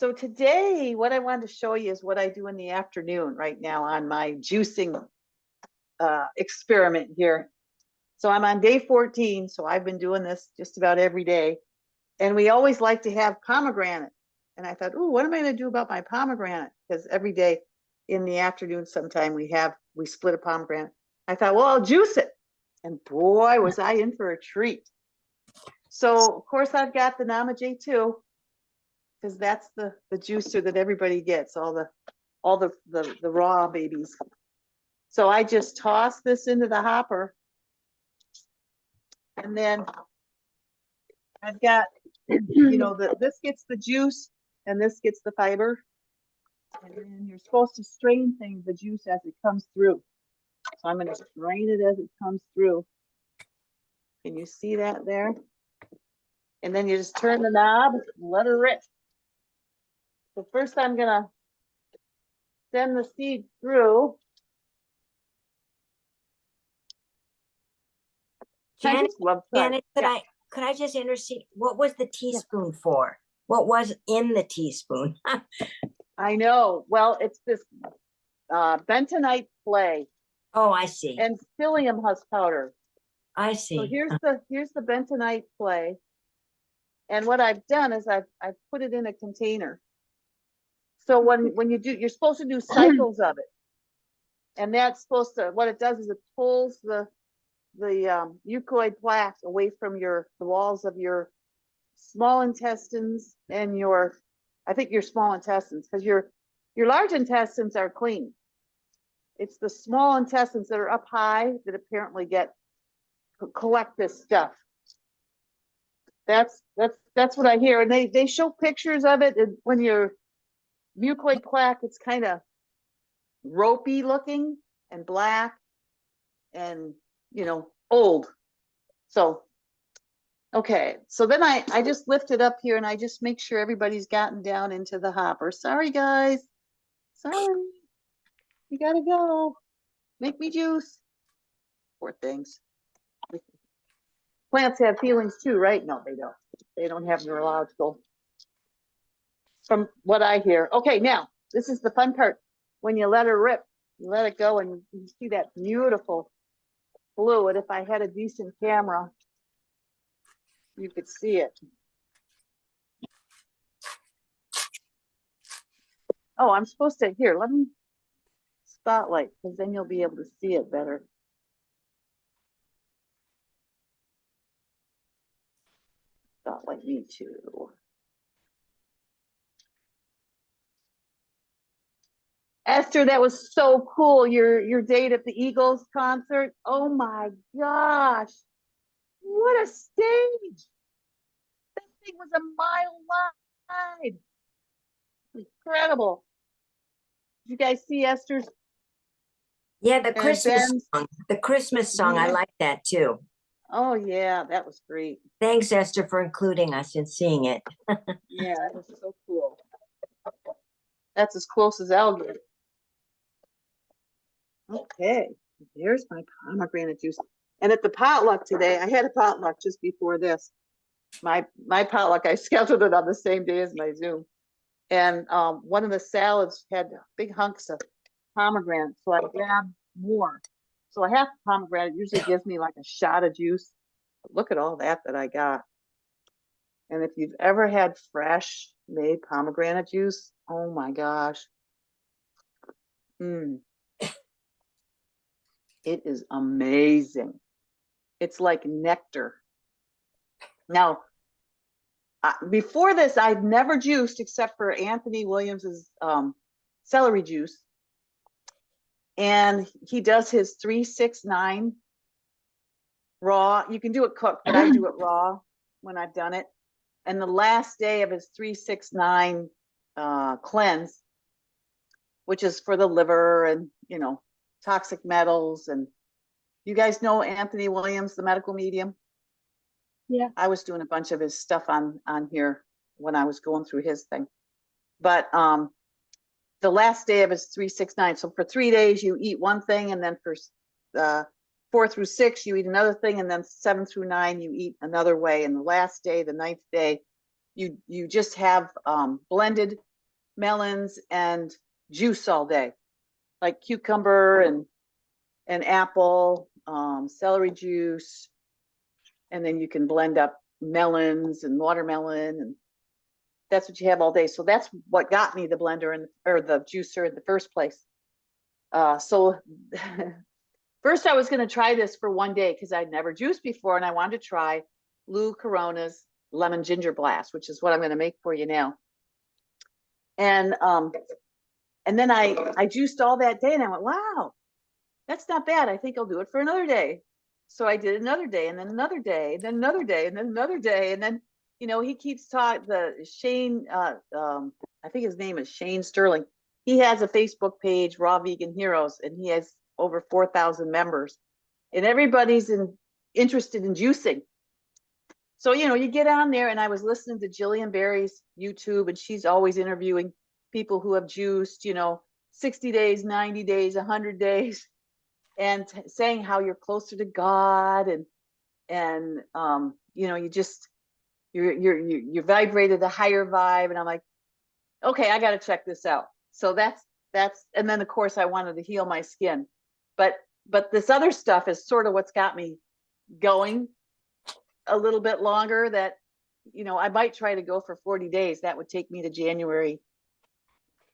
So today, what I wanted to show you is what I do in the afternoon right now on my juicing experiment here. So I'm on day 14, so I've been doing this just about every day. And we always like to have pomegranate. And I thought, oh, what am I going to do about my pomegranate? Because every day in the afternoon, sometime we split a pomegranate. I thought, well, I'll juice it. And boy, was I in for a treat. So of course I've got the Nama J2, because that's the juicer that everybody gets, all the raw babies. So I just toss this into the hopper, and then I've got, this gets the juice and this gets the fiber. And then you're supposed to strain the juice as it comes through. So I'm going to strain it as it comes through. Can you see that there? And then you just turn the knob and let her rip. So first I'm going to send the seed through. Janet, could I just intercede? What was the teaspoon for? What was in the teaspoon? I know. Well, it's this bentonite clay. Oh, I see. And psyllium husk powder. I see. So here's the bentonite clay. And what I've done is I've put it in a container. So when you do, you're supposed to do cycles of it. And that's supposed to, what it does is it pulls the mucoid plaque away from the walls of your small intestines and I think your small intestines, because your large intestines are clean. It's the small intestines that are up high that apparently collect this stuff. That's what I hear. And they show pictures of it, and when your mucoid plaque, it's kind of ropey looking and black and old. So okay, so then I just lift it up here and I just make sure everybody's gotten down into the hopper. Sorry guys, sorry, you gotta go. Make me juice. Poor things. Plants have feelings too, right? No, they don't. They don't have neurological, from what I hear. Okay, now this is the fun part. When you let her rip, you let it go, and you see that beautiful fluid. If I had a decent camera, you could see it. Oh, I'm supposed to, here, let me spotlight, because then you'll be able to see it better. Spotlight me too. Esther, that was so cool. Your date at the Eagles concert. Oh my gosh. What a stage. That thing was a mile wide. Incredible. Did you guys see Esther's? Yeah, the Christmas song. Yeah. I like that too. Oh yeah, that was great. Thanks, Esther, for including us in seeing it. Yeah, it was so cool. That's as close as I'll get. Okay, there's my pomegranate juice. And at the potluck today, I had a potluck just before this. My potluck, I scheduled it on the same day as my Zoom. And one of the salads had big hunks of pomegranate, so I grabbed more. So a half pomegranate usually gives me like a shot of juice. But look at all that I got. And if you've ever had fresh made pomegranate juice, oh my gosh. It is amazing. It's like nectar. Now, before this, I'd never juiced except for Anthony Williams's celery juice. And he does his 3-6-9 raw. You can do it cooked, but I do it raw when I've done it. And the last day of his 3-6-9 cleanse, which is for the liver and, toxic metals. And you guys know Anthony Williams, the medical medium? Yeah. I was doing a bunch of his stuff on here when I was going through his thing. But the last day of his 3-6-9. So for 3 days, you eat one thing, and then for 4 through 6, you eat another thing, and then 7 through 9, you eat another way. And the last day, the 9th day, you just have blended melons and juice all day, like cucumber and apple, celery juice, and then you can blend up melons and watermelon, and that's what you have all day. So that's what got me the blender or the juicer in the first place. So first I was going to try this for one day because I'd never juiced before, and I wanted to try Lou Corona's lemon ginger blast, which is what I'm going to make for you now. And then I juiced all that day, and I went, wow, that's not bad. I think I'll do it for another day. So I did another day, and then another day, and then another day, and then another day, and then he keeps talking. The Shane, I think his name is Shane Sterling. He has a Facebook page, Raw Vegan Heroes, and he has over 4,000 members, and everybody's interested in juicing. So you get on there, and I was listening to Jillian Berry's YouTube, and she's always interviewing people who have juiced, 60 days, 90 days, 100 days, and saying how you're closer to God, and you vibrated a higher vibe, and I'm like, okay, I got to check this out. So that's, and then of course I wanted to heal my skin, but this other stuff is sort of what's got me going a little bit longer. That I might try to go for 40 days. That would take me to January.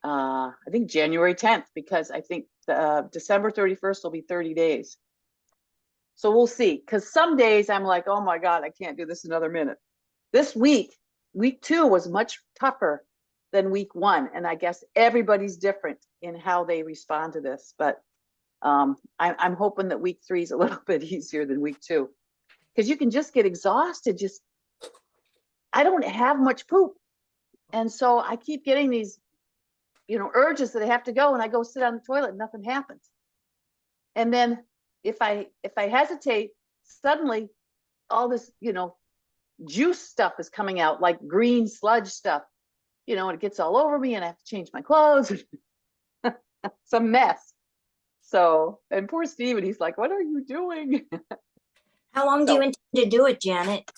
I think January 10th, because I think December 31st will be 30 days. So we'll see. Because some days I'm like, oh my God, I can't do this another minute. This week 2 was much tougher than week 1. And I guess everybody's different in how they respond to this. But I'm hoping that week 3 is a little bit easier than week 2. Because you can just get exhausted. I don't have much poop. And so I keep getting these urges that I have to go, and I go sit on the toilet and nothing happens. And then if I hesitate, suddenly all this, juice stuff is coming out, like green sludge stuff, and it gets all over me, and I have to change my clothes. It's a mess. So, and poor Steven, he's like, what are you doing? How long do you intend to do it, Janet?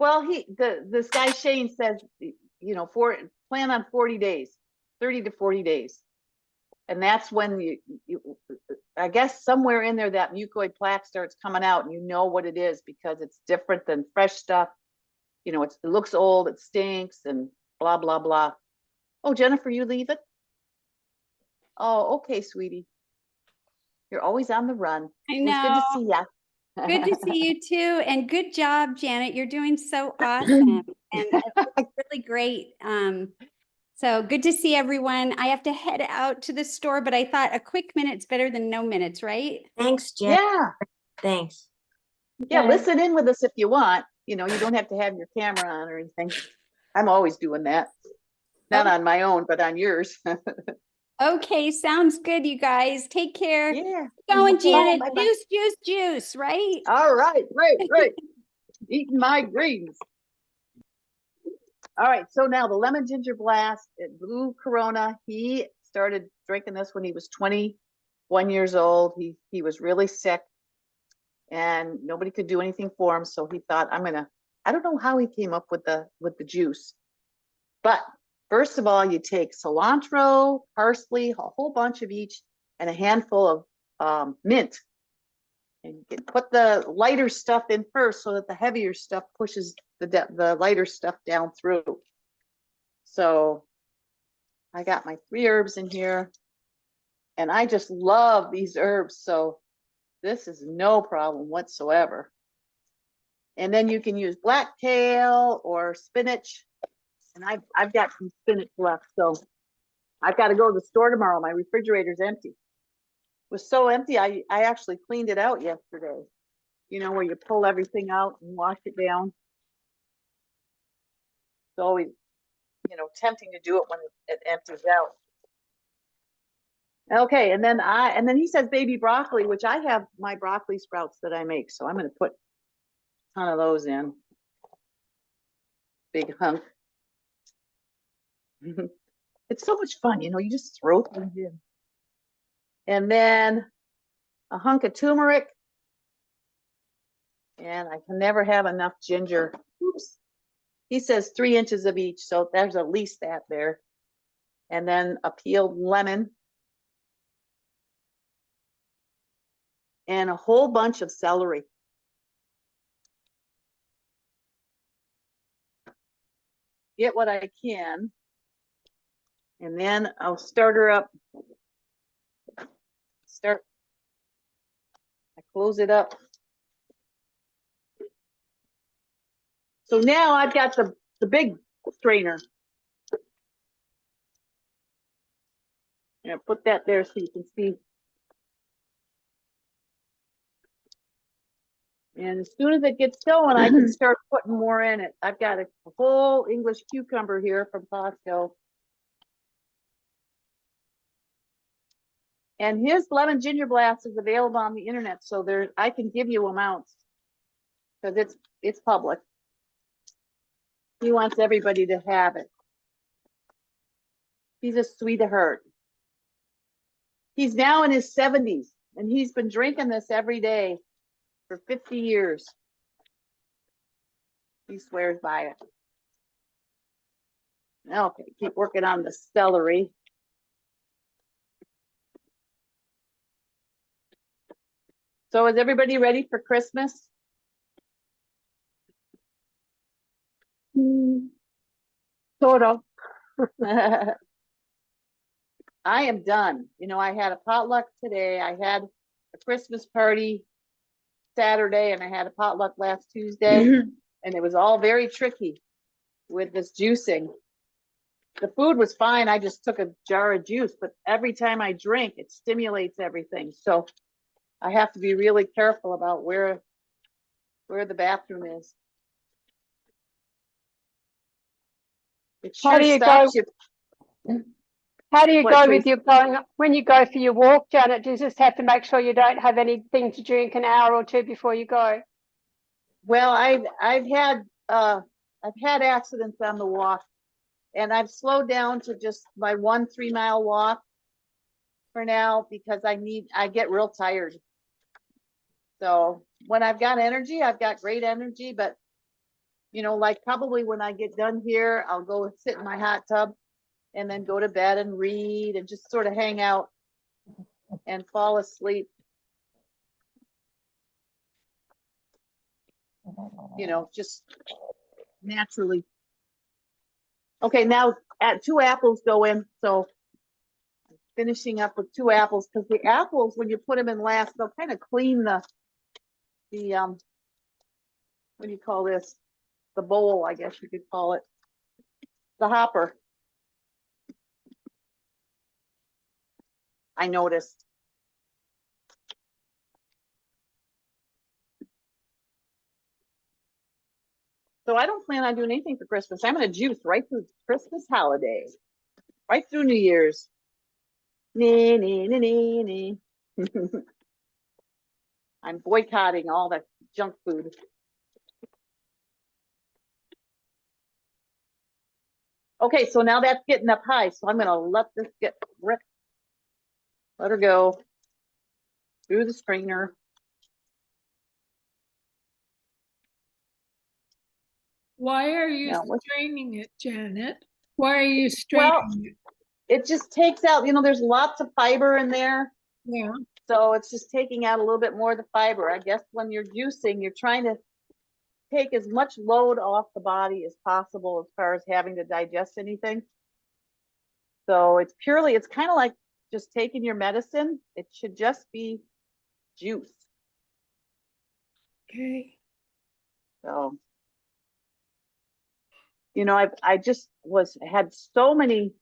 Well, this guy Shane says, plan on 40 days. 30 to 40 days. And that's when I guess somewhere in there that mucoid plaque starts coming out, and you know what it is, because it's different than fresh stuff. It looks old, it stinks, and blah, blah, blah. Oh, Jennifer, you leave it? Oh, okay, sweetie. You're always on the run. I It was good to see ya. Good to see you too. And good job, Janet. You're doing so awesome. And it's really great. So good to see everyone. I have to head out to the store, but I thought a quick minute's better than no minutes, right? Thanks, Janet. Yeah. Thanks. Yeah, listen in with us if you want. You don't have to have your camera on or anything. I'm always doing that. Not on my own, but on yours. Okay, sounds good, you guys. Take care. Yeah. Keep going, Janet. Bye-bye. Juice, juice, juice, right? All right, right. Eating my greens. All right, so now the lemon ginger blast at Blue Corona. He started drinking this when he was 21 years old. He was really sick, and nobody could do anything for him. So he thought, I don't know how he came up with the juice, but first of all, you take cilantro, parsley, a whole bunch of each, and a handful of mint. And you put the lighter stuff in first so that the heavier stuff pushes the lighter stuff down through. So I got my 3 herbs in here, and I just love these herbs. So this is no problem whatsoever. And then you can use black kale or spinach. And I've got some spinach left, so I've got to go to the store tomorrow. My refrigerator's empty. It was so empty, I actually cleaned it out yesterday. Where you pull everything out and wash it down. It's always, tempting to do it when it empties out. Okay, and then he says baby broccoli, which I have my broccoli sprouts that I make, so I'm going to put a ton of those in. Big hunk. It's so much fun, you just throw things in. And then a hunk of turmeric. And I can never have enough ginger. Oops. He says 3 inches of each, so there's at least that there. And then a peeled lemon. And a whole bunch of celery. Get what I can. And then I'll start her up. I close it up. So now I've got the big strainer. I'm gonna put that there so you can see. And as soon as it gets going, I can start putting more in it. I've got a whole English cucumber here from Costco. And his lemon ginger blast is available on the internet, so there I can give you amounts because it's public. He wants everybody to have it. He's a sweetheart. He's now in his 70s, and he's been drinking this every day for 50 years. He swears by it. Okay, keep working on the celery. So is everybody ready for Christmas? Sort of. I am done. You know, I had a potluck today. I had a Christmas party Saturday, and I had a potluck last Tuesday, and it was all very tricky with this juicing. The food was fine. I just took a jar of juice, but every time I drink, it stimulates everything. So I have to be really careful about where the bathroom is. It How sure do you stops go? you. How do you What, go Tracy? with your going when you go for your walk, Janet? Do you just have to make sure you don't have anything to drink an hour or two before you go? Well, I've had accidents on the walk, and I've slowed down to just my 1 3-mile walk for now because I get real tired. So when I've got energy, I've got great energy, but you know, like probably when I get done here, I'll go sit in my hot tub and then go to bed and read and just sort of hang out and fall asleep. You know, just naturally. Okay, now at 2 apples go in. So finishing up with 2 apples, because the apples, when you put them in last, they'll kind of clean the what do you call this? The bowl, I guess you could call it. The hopper. I noticed. So I don't plan on doing anything for Christmas. I'm going to juice right through Christmas holiday, right through New Year's. Nee, nee, nee, nee, nee. I'm boycotting all the junk food. Okay, so now that's getting up high. So I'm going to let this get ripped. Let her go through the strainer. Why are you Now, straining it, Janet? Why are you well, straining it? it just takes out, you know, there's lots of fiber in there. Yeah. So it's just taking out a little bit more of the fiber. I guess when you're juicing, you're trying to take as much load off the body as possible as far as having to digest anything. So it's kind of like just taking your medicine. It should just be juice. Okay. So, you know, I just had so many,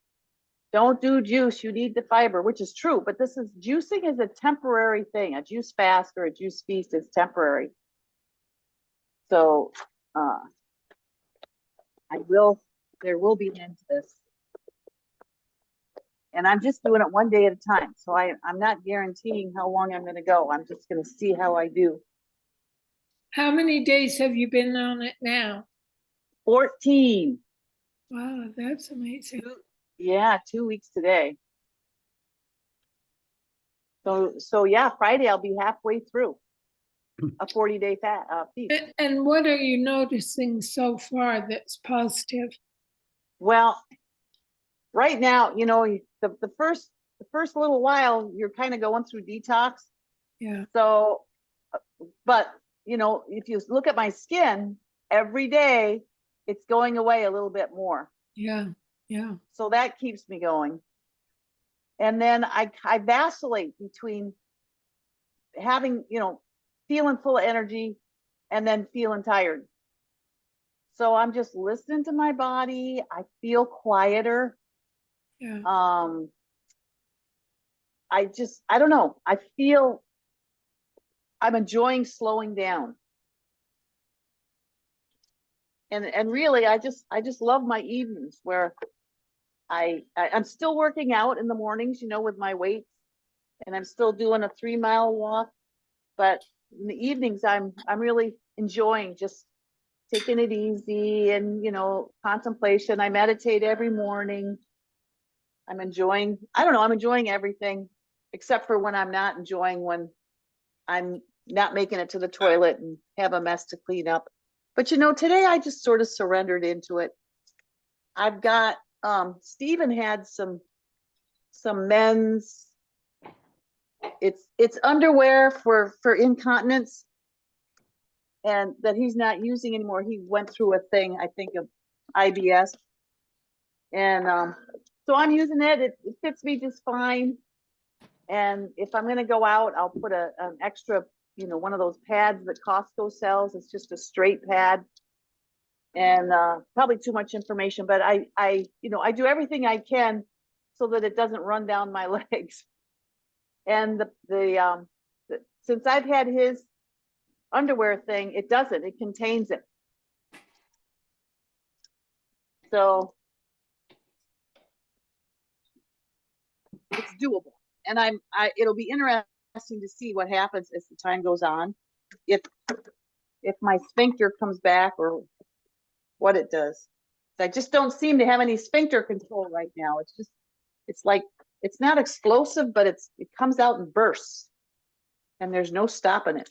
don't do juice, you need the fiber, which is true, but juicing is a temporary thing. A juice fast or a juice feast is temporary. So, there will be an end to this. And I'm just doing it one day at a time. So I'm not guaranteeing how long I'm going to go. I'm just going to see how I do. How many days have you been on it now? 14. Wow, that's amazing. Yeah, 2 weeks today. So yeah, Friday I'll be halfway through. a 40-day feast. And what are you noticing so far that's positive? Well, right now, you know, the first little while you're kind of going through detox. Yeah. So, but you know, if you look at my skin every day, it's going away a little bit more. Yeah. Yeah. So that keeps me going. And then I vacillate between having, you know, feeling full of energy and then feeling tired. So I'm just listening to my body. I feel quieter. Yeah. I don't know. I feel I'm enjoying slowing down. And really I just love my evenings where I'm still working out in the mornings, you know, with my weights, and I'm still doing a 3-mile walk, but in the evenings I'm really enjoying just taking it easy and, you know, contemplation. I meditate every morning. I'm enjoying, I don't know, I'm enjoying everything except for when I'm not enjoying, when I'm not making it to the toilet and have a mess to clean up. But you know, today I just sort of surrendered into it. I've got Stephen had some men's, it's underwear for incontinence, and that he's not using anymore. He went through a thing, I think, of IBS, and so I'm using it. It fits me just fine. And if I'm going to go out, I'll put an extra, you know, one of those pads that Costco sells. It's just a straight pad. And probably too much information, but you know, I do everything I can so that it doesn't run down my legs. And since I've had his underwear thing, it doesn't. It contains it. So it's doable. And it'll be interesting to see what happens as the time goes on. If my sphincter comes back or what it does. I just don't seem to have any sphincter control right now. It's like, it's not explosive, but it comes out in bursts and there's no stopping it.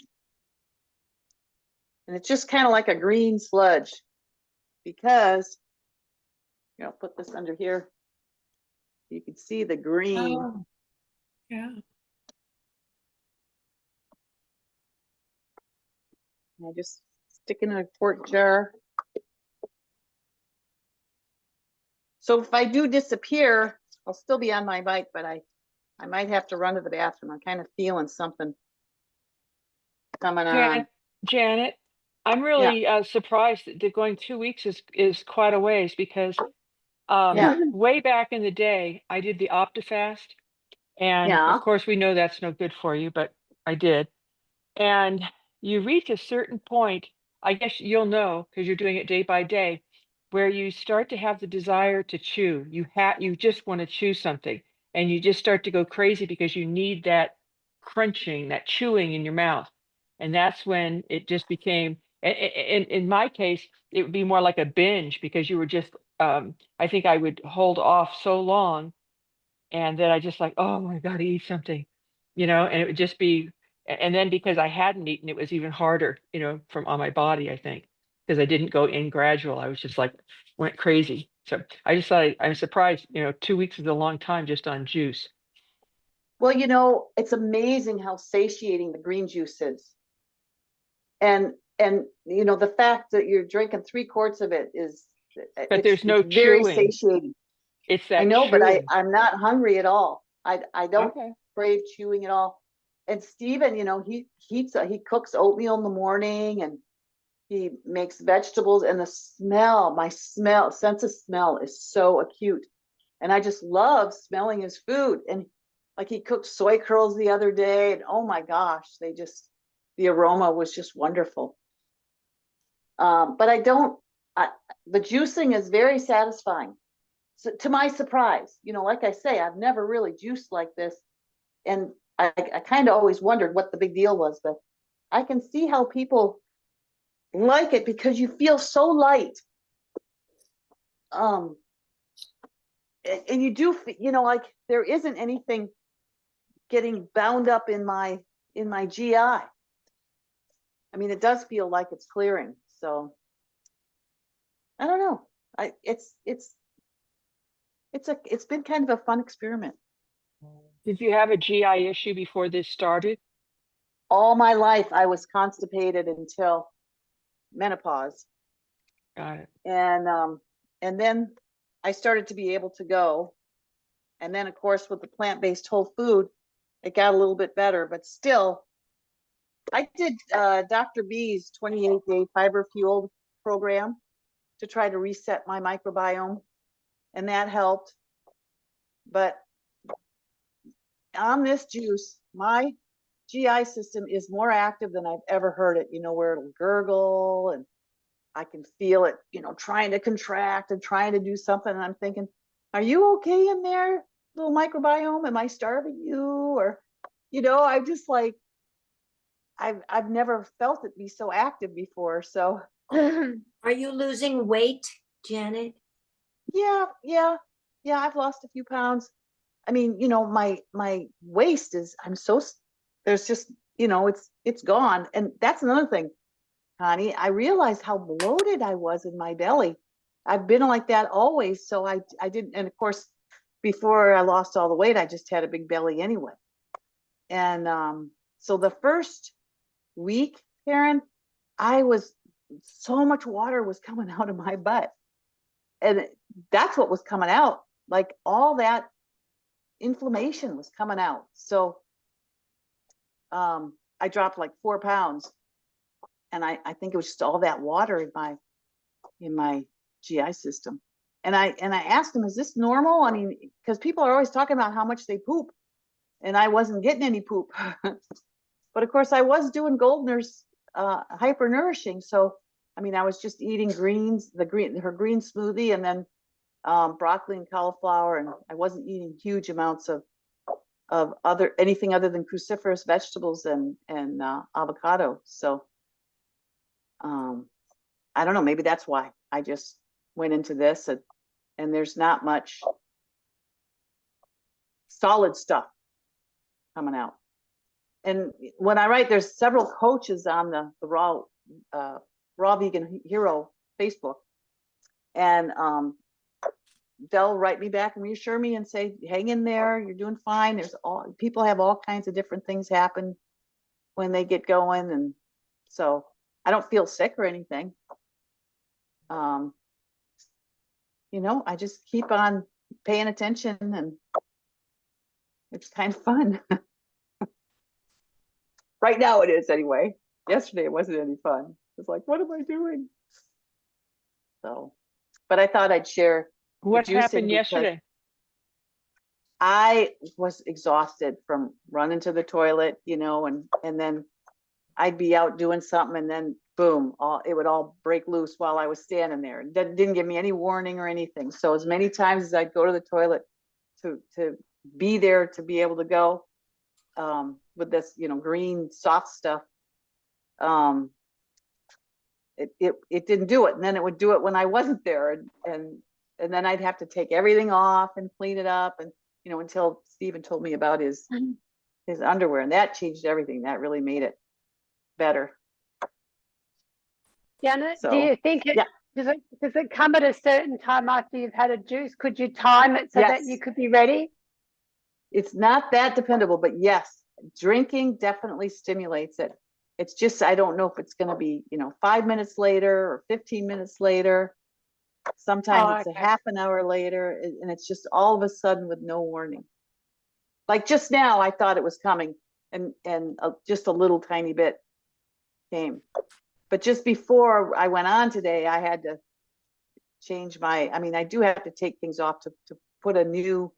And it's just kind of like a green sludge, because, you know, put this under here. You can see the green. Oh, yeah. I just stick it in a quart jar. So if I do disappear, I'll still be on my bike, but I might have to run to the bathroom. I'm kind of feeling something coming on. Janet, I'm really surprised that going 2 weeks is quite a ways, because Yeah. way back in the day, I did the OptiFast, and Yeah. of course we know that's no good for you, but I did. And you reach a certain point, I guess you'll know because you're doing it day by day, where you start to have the desire to chew. You just want to chew something, and you just start to go crazy because you need that crunching, that chewing in your mouth. And that's when it just became, in my case, it would be more like a binge, because you were just, I think I would hold off so long, and then I just like, oh my God, eat something, and it would just be, and then because I hadn't eaten, it was even harder, from on my body, I think, because I didn't go in gradual. I was just like, went crazy. So I just thought, I'm surprised, 2 weeks is a long time just on juice. Well, you know, it's amazing how satiating the green juice is. And you know, the fact that you're drinking 3 quarts of it is, But there's no it's very chewing. satiating. It's that I know, but chewing. I'm not hungry at all. I don't Okay. crave chewing at all. And Steven, you know, he cooks oatmeal in the morning, and he makes vegetables, and the smell, my sense of smell is so acute. And I just love smelling his food. And like, he cooked soy curls the other day, and oh my gosh, the aroma was just wonderful. But the juicing is very satisfying. So, to my surprise, you know, like I say, I've never really juiced like this. And I kind of always wondered what the big deal was, but I can see how people like it, because you feel so light. And you do, you know, like, there isn't anything getting bound up in my GI. I mean, it does feel like it's clearing. So I don't know. It's been kind of a fun experiment. Did you have a GI issue before this started? All my life, I was constipated until menopause. Got it. And then I started to be able to go. And then, of course, with the plant-based whole food, it got a little bit better, but still, I did Dr. B's 28-day fiber fueled program to try to reset my microbiome, and that helped. But on this juice, my GI system is more active than I've ever heard it, where it'll gurgle and I can feel it, trying to contract and trying to do something. And I'm thinking, are you okay in there, little microbiome? Am I starving you? Or, I'm just like, I've never felt it be so active before. So Are you losing weight, Janet? yeah, I've lost a few pounds. I mean, my waist is, there's just, it's gone. And that's another thing, Connie. I realized how bloated I was in my belly. I've been like that always. So I didn't, and of course, before I lost all the weight, I just had a big belly anyway. And so the first week, Karen, so much water was coming out of my butt. And that's what was coming out. Like all that inflammation was coming out. So I dropped like 4 pounds. And I think it was just all that water in my GI system. And I asked him, is this normal? I mean, because people are always talking about how much they poop, and I wasn't getting any poop. But of course, I was doing Goldner's hyper nourishing. So I mean, I was just eating greens, her green smoothie, and then broccoli and cauliflower, and I wasn't eating huge amounts of anything other than cruciferous vegetables and avocado. So I don't know, maybe that's why I just went into this, and there's not much solid stuff coming out. And when I write, there's several coaches on the Raw Vegan Hero Facebook, and they'll write me back and reassure me and say, hang in there, you're doing fine. People have all kinds of different things happen when they get going, and so I don't feel sick or anything. I just keep on paying attention, and it's kind of fun. Right now it is anyway. Yesterday it wasn't any fun. It's like, what am I doing? So, but I thought I'd share. What happened yesterday? I was exhausted from running to the toilet, and then I'd be out doing something, and then boom, it would all break loose while I was standing there. It didn't give me any warning or anything. So as many times as I'd go to the toilet to be there, to be able to go with this, green soft stuff, it didn't do it. And then it would do it when I wasn't there, and then I'd have to take everything off and clean it up, and until Stephen told me about his underwear, and that changed everything. That really made it better. Janet, So, do you think does it come at a certain time after you've had a juice? Could you time it so that you could be ready? It's not that dependable, but yes, drinking definitely stimulates it. It's just, I don't know if it's going to be, 5 minutes later or 15 minutes later. Sometimes it's a half an hour later, and it's just all of a sudden with no warning. Like just now, I thought it was coming, and just a little tiny bit came. But just before I went on today, I had to change I do have to take things off to put a new,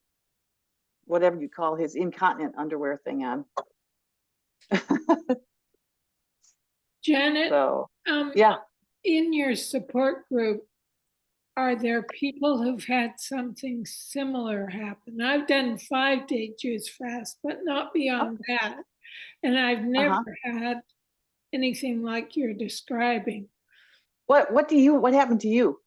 whatever you call his incontinent underwear thing on. Janet, So, in your support group, are there people who've had something similar happen? I've done 5-day juice fast, but not beyond that. And I've never had anything like you're describing. What happened to you?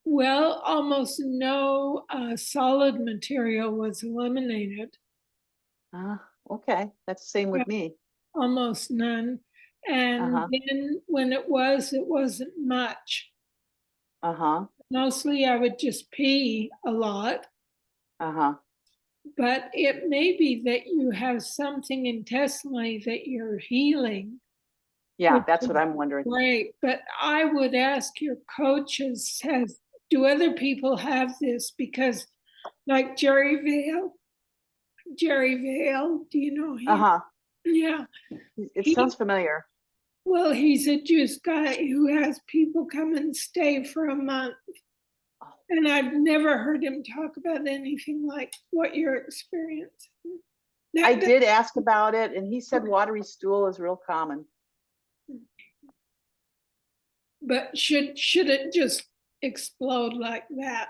Well, almost no solid material was eliminated. Okay, that's the same with me. Almost none. And Uh-huh. then when it wasn't much. Uh-huh. Mostly I would just pee a lot, Uh-huh. but it may be that you have something intestinally that you're healing. Yeah, Which that's is what I'm wondering. great, but I would ask your coaches, do other people have this? Because like Jerry Vale, do you know him? Uh-huh. Yeah. It He, sounds familiar. well, he's a juice guy who has people come and stay for a month. And I've never heard him talk about anything like what you're experiencing. I did ask about it, and he said watery stool is real common. But should it just explode like that?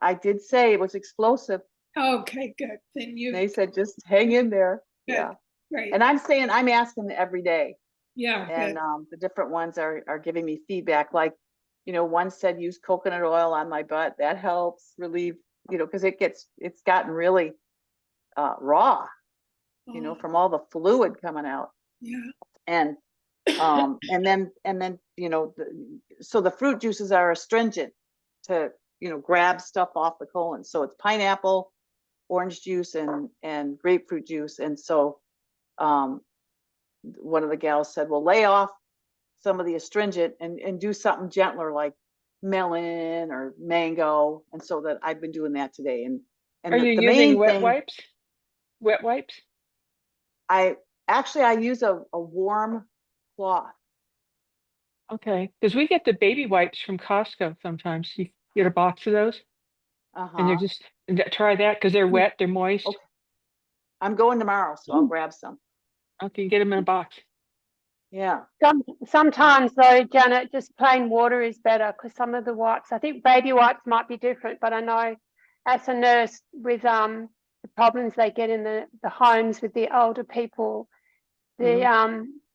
I did say it was explosive. Okay, good. Then you They said just hang in there. good. Yeah. Great. And I'm saying I'm asking every day. Yeah, And good. the different ones are giving me feedback. Like, one said use coconut oil on my butt. That helps relieve, because it's gotten really raw, Oh, from all the fluid coming out. yeah. And then so the fruit juices are astringent to grab stuff off the colon. So it's pineapple, orange juice, and grapefruit juice. And so one of the gals said, well, lay off some of the astringent and do something gentler like melon or mango. And so that I've been doing that today. And Are you the using main wet thing, wipes? Wet wipes? I use a warm cloth. Okay, because we get the baby wipes from Costco sometimes. You get a box of those, and they're Uh-huh. just try that because they're wet, they're moist. Okay. I'm going tomorrow, so I'll grab some. Okay, get them in a box. Yeah. Sometimes though, Janet, just plain water is better because some of the wipes, I think baby wipes might be different, but I know as a nurse with the problems they get in the homes with the older people,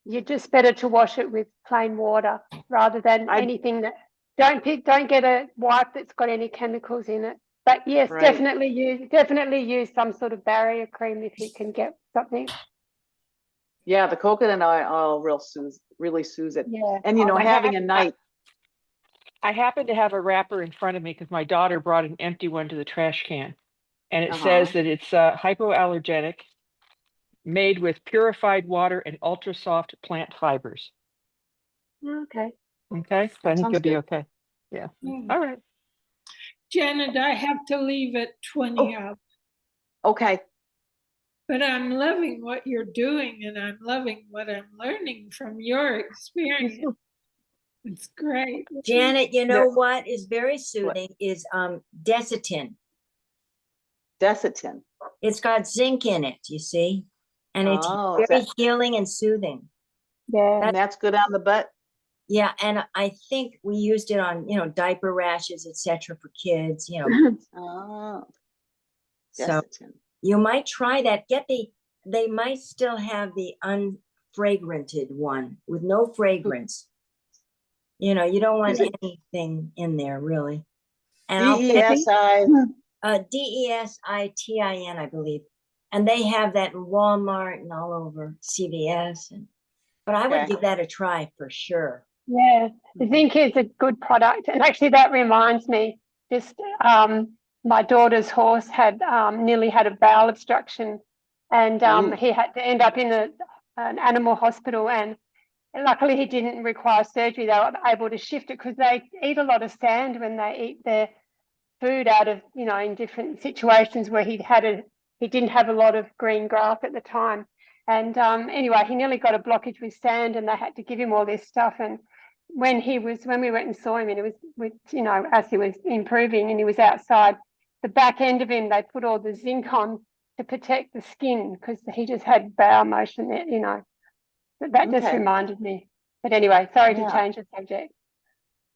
you're just better to wash it with plain water rather than I anything that don't get a wipe that's got any chemicals in it. But yes, Right. definitely use some sort of barrier cream if you can get something. Yeah, the coconut oil really soothes it. Yeah. And having a night. I happen to have a wrapper in front of me because my daughter brought an empty one to the trash can, and it says that it's hypoallergenic, made with purified water and ultra soft plant fibers. Okay. Okay, so I think Sounds you'll be good. okay. Yeah. Mm. All right. Janet, I have to leave at 20 hours, Okay. but I'm loving what you're doing and I'm loving what I'm learning from your experience. It's great. Janet, you know what is very What? soothing is Desitin. Desitin. It's got zinc in it, you see, and it's Oh, very healing and soothing. Yeah. and that's good on the butt. Yeah, and I think we used it on, diaper rashes, etc. for kids, Oh, So Desitin. you might try that. They might still have the unfragranted one with no fragrance. You don't want Is it anything in there really. And I'll DESI? DESITIN, I believe. And they have that in Walmart and all over CVS. But I would Okay. give that a try for sure. Yeah, the zinc is a good product. And actually that reminds me, just my daughter's horse had nearly had a bowel obstruction and he had to end up in an animal hospital, and luckily he didn't require surgery. They were able to shift it because they eat a lot of sand when they eat their food out of, in different situations where he didn't have a lot of green grass at the time. And anyway, he nearly got a blockage with sand and they had to give him all this stuff. And when we went and saw him, and it was with, as he was improving and he was outside, the back end of him, they put all the zinc on to protect the skin because he just had bowel motion there, that just Okay. reminded me. But anyway, sorry to Yeah. change the subject.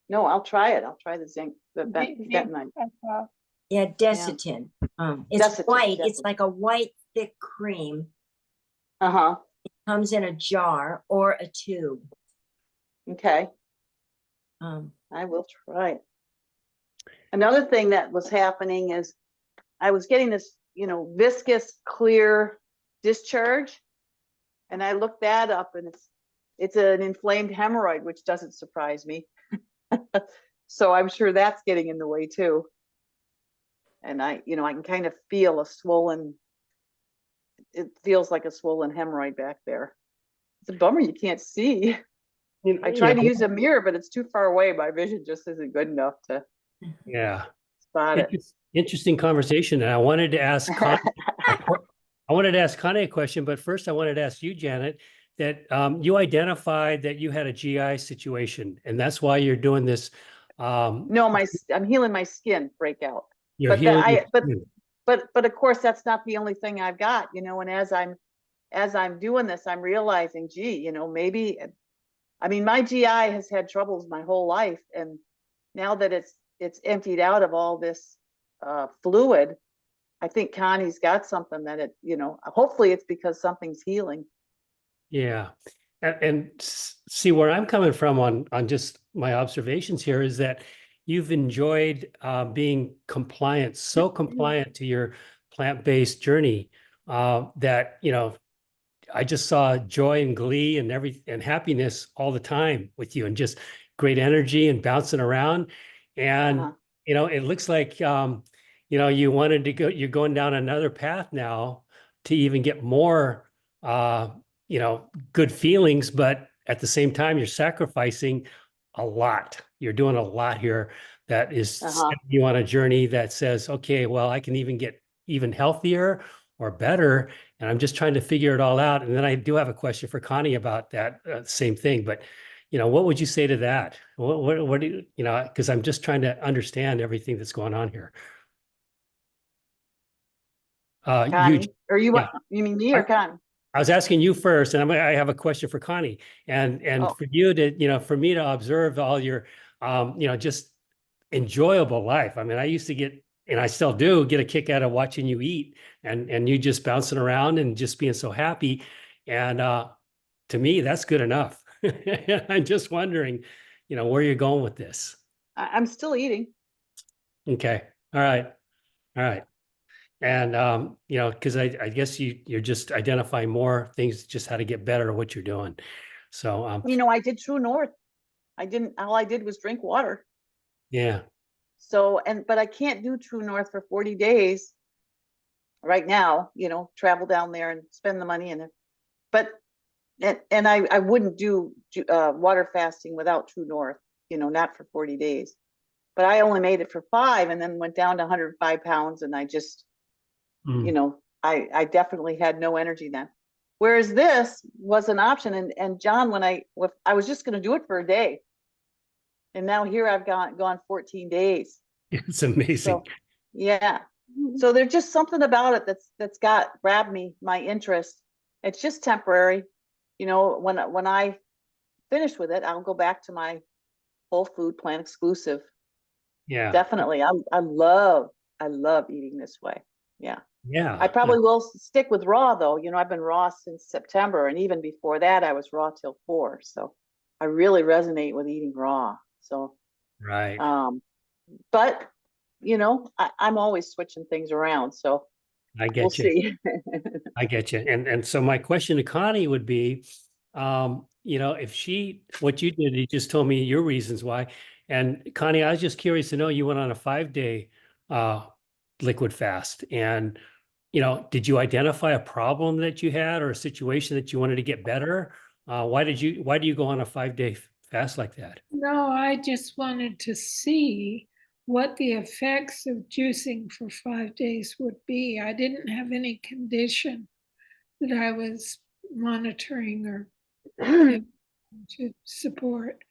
No, I'll try it. I'll try the zinc, the Zinc bentonite. as well. Yeah, Desitin. It's Desitin, white. It's Desitin. like a white, thick cream. Uh-huh. Comes in a jar or a tube. Okay. I will try it. Another thing that was happening is I was getting this, viscous clear discharge. And I looked that up and it's it's an inflamed hemorrhoid, which doesn't surprise me. So I'm sure that's getting in the way too. And I can kind of feel a swollen, it feels like a swollen hemorrhoid back there. It's a bummer you can't see. I try to use a mirror, but it's too far away. My vision just isn't good enough to Yeah. spot it. Interesting conversation. And I wanted to ask Connie a question, but first I wanted to ask you, Janet, that you identified that you had a GI situation, and that's why you're doing this. No, I'm healing my skin breakout. You're But healing. but of course that's not the only thing I've got, and as I'm doing this, I'm realizing, gee, maybe, I mean, my GI has had troubles my whole life, and now that it's emptied out of all this fluid, I think Connie's got something that hopefully it's because something's healing. Yeah. And see where I'm coming from on just my observations here is that you've enjoyed being compliant, so compliant to your plant-based journey that, I just saw joy and glee and happiness all the time with you, and just great energy and bouncing around. And, it looks like, you wanted to go, you're going down another path now to even get more, good feelings, but at the same time, you're sacrificing a lot. You're doing a lot here that is sending you on a journey that says, okay, well, I can even get even healthier or better. And I'm just trying to figure it all out. And then I do have a question for Connie about that same thing. But, what would you say to that? What do you, because I'm just trying to understand everything that's going on here. Connie, or you yeah. you mean me or Connie? I was asking you first, and I have a question for Connie, and for you to, for me to observe all your, just enjoyable life. I mean, I used to get, and I still do get a kick out of watching you eat and you just bouncing around and just being so happy. And to me, that's good enough. I'm just wondering, where you're going with this. I'm still eating. Okay. All right. All right. And because I guess you're just identifying more things, just how to get better at what you're doing. So I did True North. All I did was drink water. yeah. So, but I can't do True North for 40 days right now, travel down there and spend the money and I wouldn't do water fasting without True North, not for 40 days, but I only made it for 5 and then went down to 105 pounds. And I just, I definitely had no energy then. Whereas this was an option. And John, when I was just going to do it for a day. And now here I've gone 14 days. It's amazing. So, yeah. So there's just something about it that's grabbed my interest. It's just temporary. When I finish with it, I'll go back to my whole food plant exclusive. Yeah. Definitely. I love eating this way. Yeah. Yeah. I probably will stick with raw though. I've been raw since September, and even before that I was raw till 4. So I really resonate with eating raw. So right. But I'm always switching things around. So I get we'll you. see. I get you. And so my question to Connie would be, if what you did, you just told me your reasons why. And Connie, I was just curious to know, you went on a 5-day liquid fast, and did you identify a problem that you had or a situation that you wanted to get better? Why do you go on a 5-day fast like that? No, I just wanted to see what the effects of juicing for 5 days would be. I didn't have any condition that I was monitoring or to support.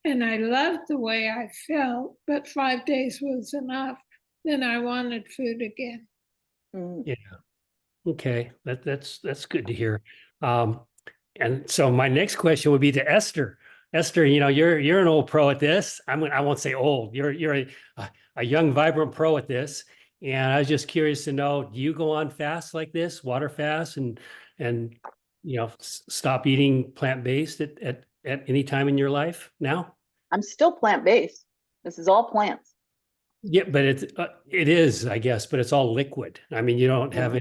And I loved the way I felt, but 5 days was enough. Then I wanted food again. Yeah. Okay. That's good to hear. And so my next question would be to Esther. Esther, you're an old pro at this. I won't say old. You're a young, vibrant pro at this. And I was just curious to know, do you go on fast like this, water fast, and stop eating plant-based at any time in your life now? I'm still plant-based. This is all plants. Yeah, but it is, I guess, but it's all liquid. I mean, you don't have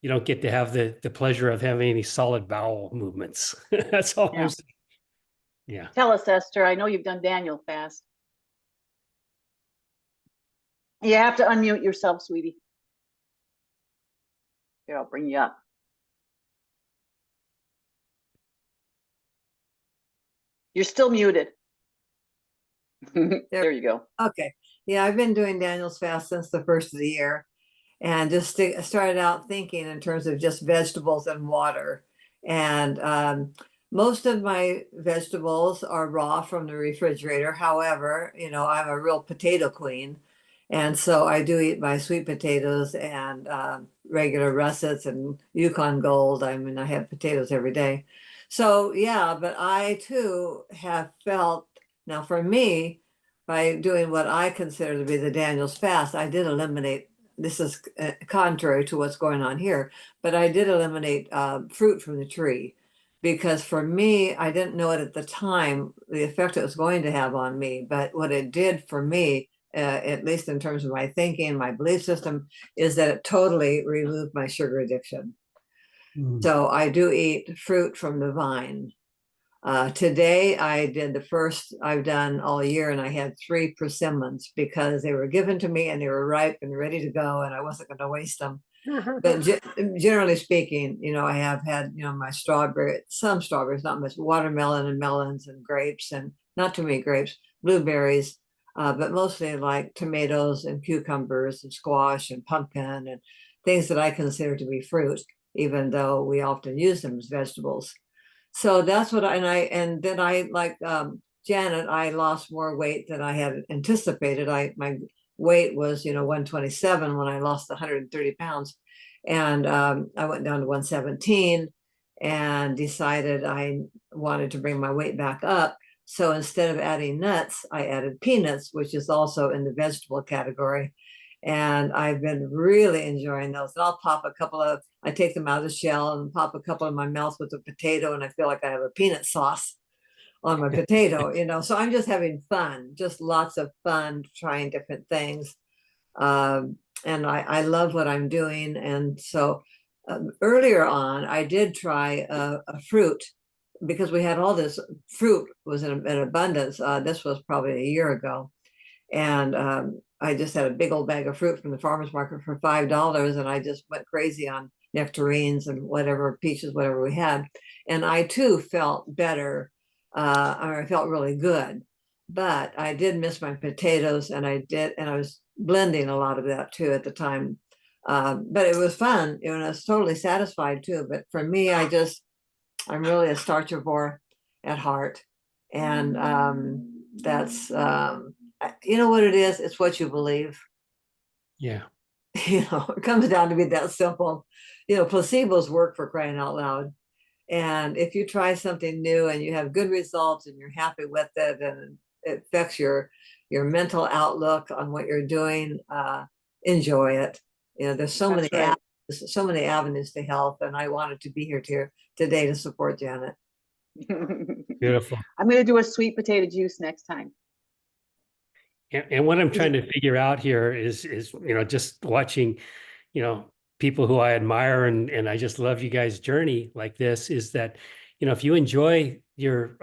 you don't get to have the pleasure of having any solid bowel movements. That's all I'm saying. Yeah. Tell us, Esther. I know you've done Daniel fast. You have to unmute yourself, sweetie. Here, I'll bring you up. You're still muted. There you go. Okay. Yeah, I've been doing Daniel's fast since the first of the year, and just started out thinking in terms of just vegetables and water. And most of my vegetables are raw from the refrigerator. However, you know, I'm a real potato queen. And so I do eat my sweet potatoes and regular russets and Yukon Gold. I mean, I have potatoes every day. So yeah, but I too have felt, now for me, by doing what I consider to be the Daniel's fast, I did eliminate, this is contrary to what's going on here, but I did eliminate fruit from the tree, because for me, I didn't know it at the time, the effect it was going to have on me. But what it did for me, at least in terms of my thinking, my belief system, is that it totally removed my sugar addiction. Mm. So I do eat fruit from the vine. Today I did the first I've done all year, and I had 3 persimmons because they were given to me and they were ripe and ready to go, and I wasn't going to waste them. But generally speaking, you know, I have had, you know, my some strawberries, not much, watermelon and melons and grapes, and not too many grapes, blueberries, but mostly like tomatoes and cucumbers and squash and pumpkin and things that I consider to be fruit, even though we often use them as vegetables. So that's what and then I, like Janet, I lost more weight than I had anticipated. My weight was, you know, 127 when I lost 130 pounds. And I went down to 117 and decided I wanted to bring my weight back up. So instead of adding nuts, I added peanuts, which is also in the vegetable category. And I've been really enjoying those. And I'll pop a couple of, I take them out of the shell and pop a couple in my mouth with a potato, and I feel like I have a peanut sauce on my potato, you know. So I'm just having fun, just lots of fun trying different things. And I love what I'm doing. And so earlier on, I did try a fruit, because we had all this fruit was in abundance. This was probably a year ago. And I just had a big old bag of fruit from the farmer's market for $5, and I just went crazy on nectarines and whatever, peaches, whatever we had. And I too felt better, or I felt really good. But I did miss my potatoes, and I was blending a lot of that too at the time. But it was fun, and I was totally satisfied too. But for me, I'm really a starchivore at heart. And that's, you know what it is? It's what you believe. Yeah. You know, it comes down to be that simple. You know, placebos work, for crying out loud. And if you try something new and you have good results and you're happy with it, and it affects your mental outlook on what you're doing, enjoy it. You know, there's so That's many right. so many avenues to health, and I wanted to be here today to support Janet. Beautiful. I'm going to do a sweet potato juice next time. And what I'm trying to figure out here is, you know, just watching, you know, people who I admire and I just love you guys' journey like this, is that, you know, if you enjoy your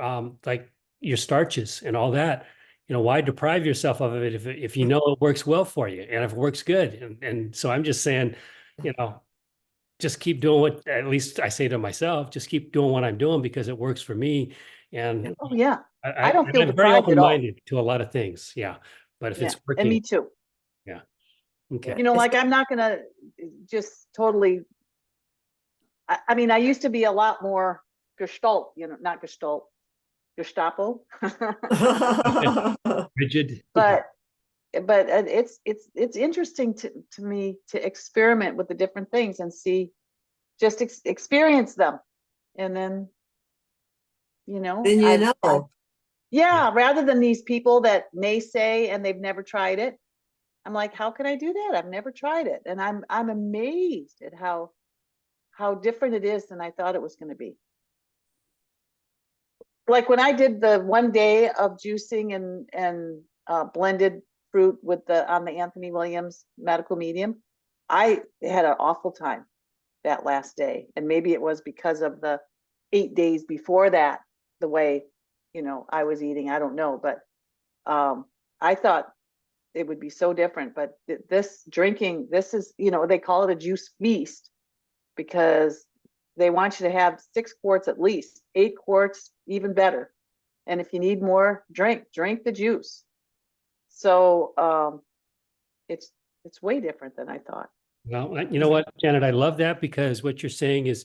like your starches and all that, you know, why deprive yourself of it if you know it works well for you and if it works good? And so I'm just saying, you know, just keep doing what, at least I say to myself, just keep doing what I'm doing because it works for me. And Oh yeah, I I, don't feel I'm very deprived at all. open-minded to a lot of things. Yeah. But if Yeah, it's and me working, too. yeah. Okay. You know, like I'm not gonna just totally. I mean, I used to be a lot more Gestalt, you know, not Gestalt, Gestapo. Rigid. but it's interesting to me to experiment with the different things and see, just experience them, and then, you know, Then you know. yeah, rather than these people that naysay and they've never tried it. I'm like, how can I do that? I've never tried it, and I'm amazed at how different it is than I thought it was going to be. Like when I did the 1 day of juicing and blended fruit with on the Anthony Williams medical medium, I had an awful time that last day. And maybe it was because of the 8 days before that, the way I was eating. I don't know, but I thought it would be so different. But this drinking, this is, they call it a juice feast because they want you to have 6 quarts at least, 8 quarts, even better. And if you need more, drink the juice. So it's way different than I thought. Well, you know what, Janet, I love that because what you're saying is,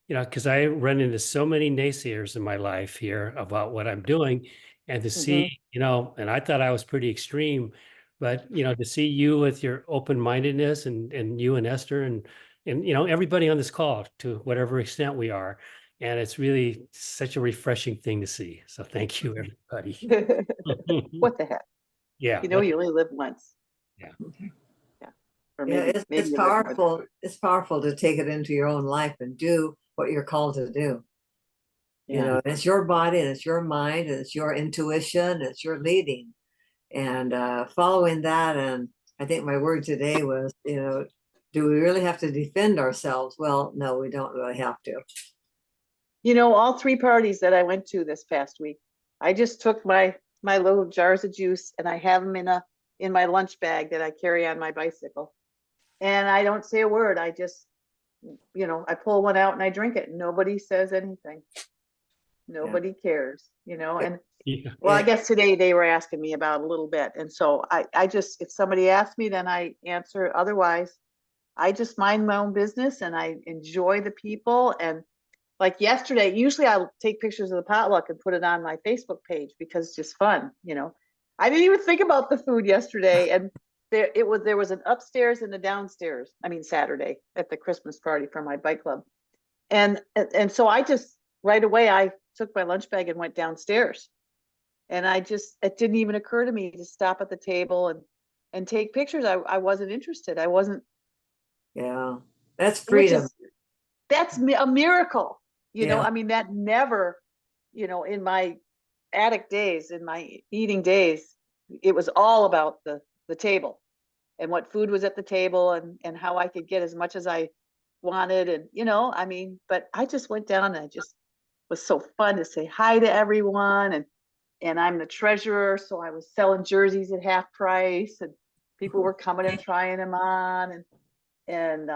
because I run into so many naysayers in my life here about what I'm doing, and to see, and I thought I was pretty extreme, but to see you with your open-mindedness and you and Esther and everybody on this call to whatever extent we are, and it's really such a refreshing thing to see. So thank you, everybody. What the heck? Yeah. You only live once. Yeah. Yeah. Or Yeah, maybe, it's you live more than powerful. once. It's powerful to take it into your own life and do what you're called to do. Yeah. It's your body and it's your mind and it's your intuition, it's your leading. And following that, and I think my word today was, do we really have to defend ourselves? Well, no, we don't really have to. All 3 parties that I went to this past week, I just took my little jars of juice and I have them in my lunch bag that I carry on my bicycle. And I don't say a word. I just, I pull one out and I drink it. Nobody says anything. Nobody cares, and well, I guess today they were asking me about a little bit. And so I just, if somebody asks me, then I answer. Otherwise, I just mind my own business and I enjoy the people. And like yesterday, usually I'll take pictures of the potluck and put it on my Facebook page because it's just fun. I didn't even think about the food yesterday. And there was an upstairs and a downstairs. I mean, Saturday at the Christmas party for my bike club. And so I just, right away, I took my lunch bag and went downstairs. And it didn't even occur to me to stop at the table and take pictures. I wasn't interested. I wasn't. Yeah, that's freedom. That's a miracle. Yeah. I mean, that never, in my addict days, in my eating days, it was all about the table and what food was at the table and how I could get as much as I wanted. And, I mean, but I just went down and I just was so fun to say hi to everyone. And I'm the treasurer. So I was selling jerseys at half price and people were coming and trying them on. And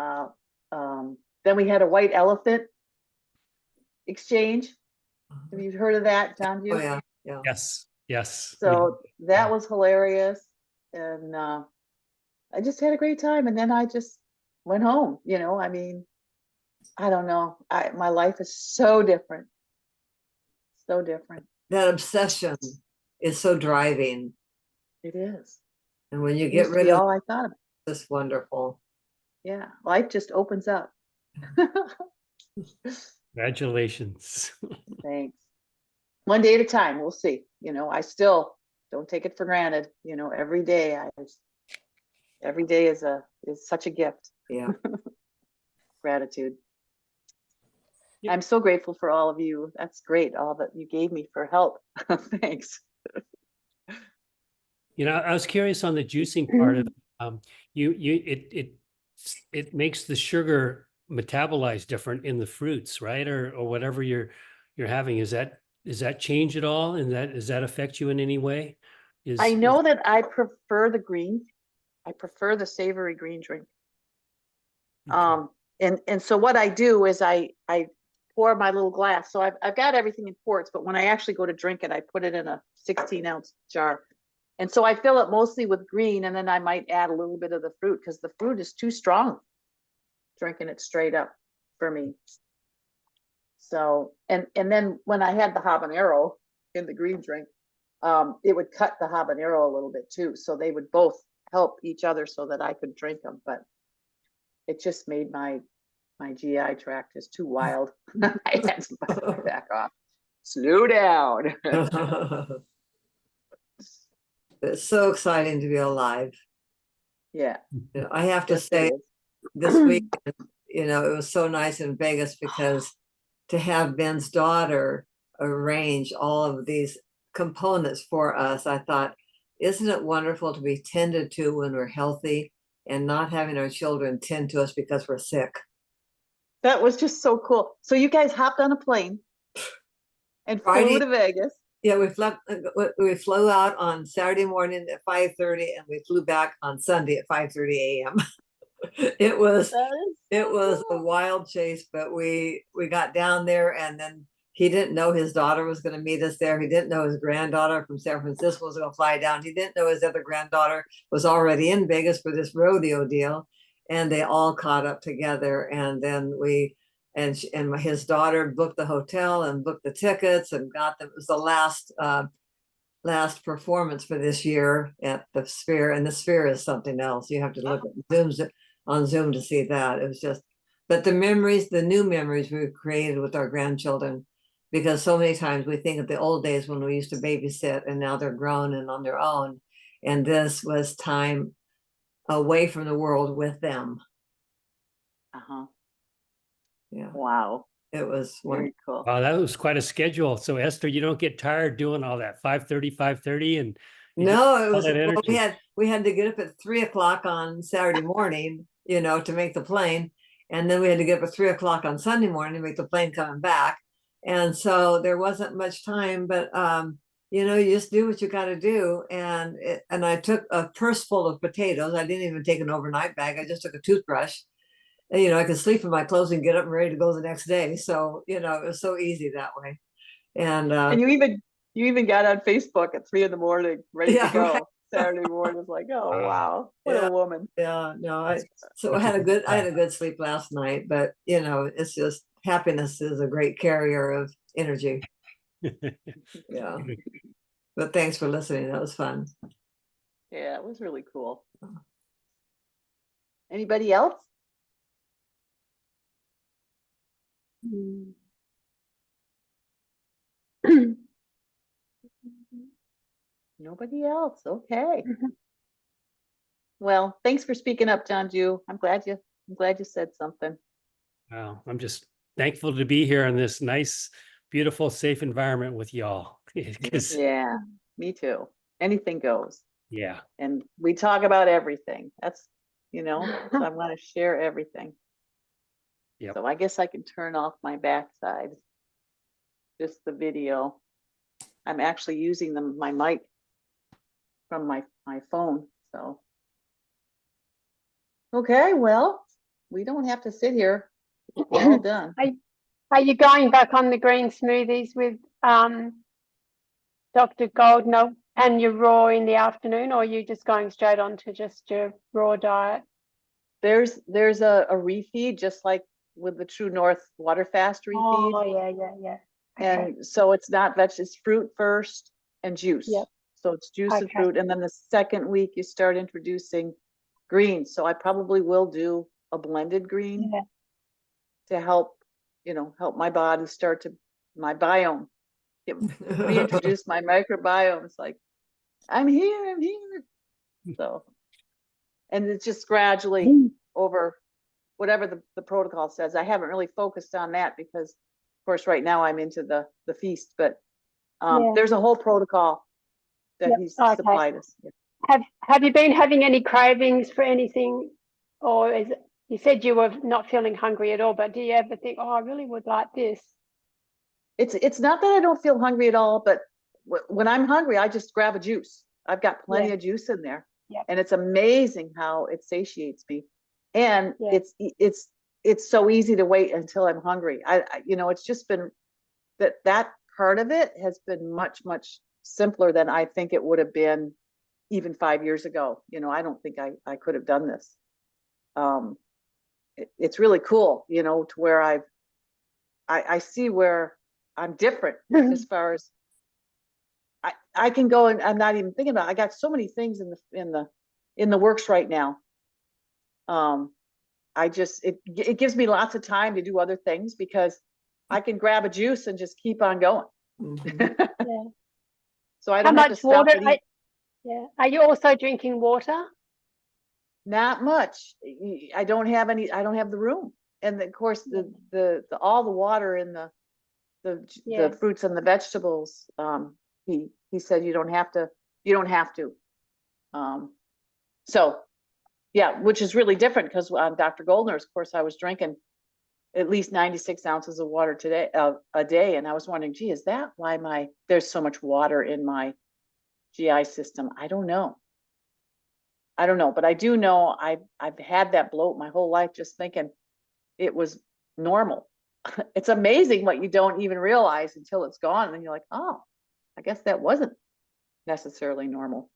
then we had a white elephant exchange. Have you heard of that, John? Oh, yeah. Yeah. Yes. So that was hilarious. And I just had a great time. And then I just went home, I mean, I don't know. My life is so different. So different. That obsession is so driving. It is. And when you It get used to rid be of all I thought about. it's wonderful. Yeah. Life just opens up. Congratulations. Thanks. One day at a time. We'll see. I still don't take it for granted. Every day every day is such a gift. Yeah. Gratitude. Yeah. I'm so grateful for all of you. That's great. All that you gave me for help. Thanks. I was curious on the juicing part of it makes the sugar metabolize different in the fruits, right? Or whatever you're having. Is that change at all? And does that affect you in any way? I know that I prefer the green. I prefer the savory green drink. Okay. And so what I do is I pour my little glass. So I've got everything in quarts, but when I actually go to drink it, I put it in a 16-ounce jar. And so I fill it mostly with green, and then I might add a little bit of the fruit because the fruit is too strong, drinking it straight up for me. So, and then when I had the habanero in the green drink, it would cut the habanero a little bit too. So they would both help each other so that I could drink them. But it just made my GI tract is too wild. I had to back off. Slow down. It's so exciting to be alive. Yeah. I have to Yes, it say is. this week, it was so nice in Vegas because to have Ben's daughter arrange all of these components for us, I thought, isn't it wonderful to be tended to when we're healthy and not having our children tend to us because we're sick? That was just so cool. So you guys hopped on a plane and flew Friday- to Vegas. Yeah, we flew out on Saturday morning at 5:30 and we flew back on Sunday at 5:30 a.m. It was a wild chase, but we got down there, and then he didn't know his daughter was going to meet us there. He didn't know his granddaughter from San Francisco was going to fly down. He didn't know his other granddaughter was already in Vegas for this rodeo deal, and they all caught up together. And then his daughter booked the hotel and booked the tickets and got them. It was the last performance for this year at the Sphere, and the Sphere is something else. You have to look at on Zoom to see that. It was just, but the new memories we created with our grandchildren, because so many times we think of the old days when we used to babysit, and now they're grown and on their own, and this was time away from the world with them. Yeah, Wow. it was Very wonderful. cool. Wow, that was quite a schedule. So Esther, you don't get tired doing all that 5:30, and you just No, it all was, that well, energy. we had to get up at 3 o'clock on Saturday morning, to make the plane. And then we had to get up at 3 o'clock on Sunday morning to make the plane coming back. And so there wasn't much time, but you just do what you got to do. And I took a purse full of potatoes. I didn't even take an overnight bag. I just took a toothbrush. And, I could sleep in my clothes and get up and ready to go the next day. So, it was so easy that way. And And you even got on Facebook at 3 a.m, ready Yeah, to go. right. Saturday morning was like, oh Wow. wow, what Yeah. a woman. Yeah, no, I That's had a a good good sleep last night, but it's just happiness is a great carrier of energy. Yeah. But thanks for listening. That was fun. Yeah, it was really cool. Anybody else? Nobody else. Okay. Well, thanks for speaking up, John Jew. I'm glad you said something. Wow, I'm just thankful to be here in this nice, beautiful, safe environment with y'all. Because Yeah, me too. Anything goes. yeah, And we talk about everything. That's, so I want to share everything. Yep. So I guess I can turn off my backside, just the video. I'm actually using my mic from my phone. So, okay, well, we don't have to sit here. We're all done. Are you going back on the green smoothies with Dr. Goldner and your raw in the afternoon, or are you just going straight on to just your raw diet? There's a refeed, just like with the True North Water Fast refeed. Oh, yeah. Okay. And so it's not veg, it's fruit first and juice. Yep. So it's juice and Okay. fruit. And then the second week you start introducing greens. So I probably will do a blended green Yeah. to help, help my body start to my biome. Reintroduce my microbiome. It's like, I'm here. So, and it's just gradually over whatever the protocol says. I haven't really focused on that because, of course, right now I'm into the feast, but Yeah. there's a whole protocol that Yep. he's Okay. supplied us. Have you been having any cravings for anything, or you said you were not feeling hungry at all, but do you ever think, oh, I really would like this? It's not that I don't feel hungry at all, but when I'm hungry, I just grab a juice. I've got plenty of juice in there. Yep. And it's amazing how it satiates me. And Yeah. it's so easy to wait until I'm hungry. It's just been that part of it has been much, much simpler than I think it would have been even 5 years ago. I don't think I could have done this. It's really cool, to where I see where I'm different as far as I can go, and I'm not even thinking about it. I got so many things in the works right now. It gives me lots of time to do other things because I can grab a juice and just keep on going. Mhm. Yeah. So I How don't have to much stop water? and eat. Yeah. Are you also drinking water? Not much. I don't have the room. And of course the all the water in Yeah. the fruits and the vegetables, he said you don't have to. So yeah, which is really different because on Dr. Goldner's, of course, I was drinking at least 96 ounces of water today, a day. And I was wondering, gee, is that why there's so much water in my GI system? I don't know. But I do know I've had that bloat my whole life, just thinking it was normal. It's amazing what you don't even realize until it's gone. And then you're like, oh, I guess that wasn't necessarily normal.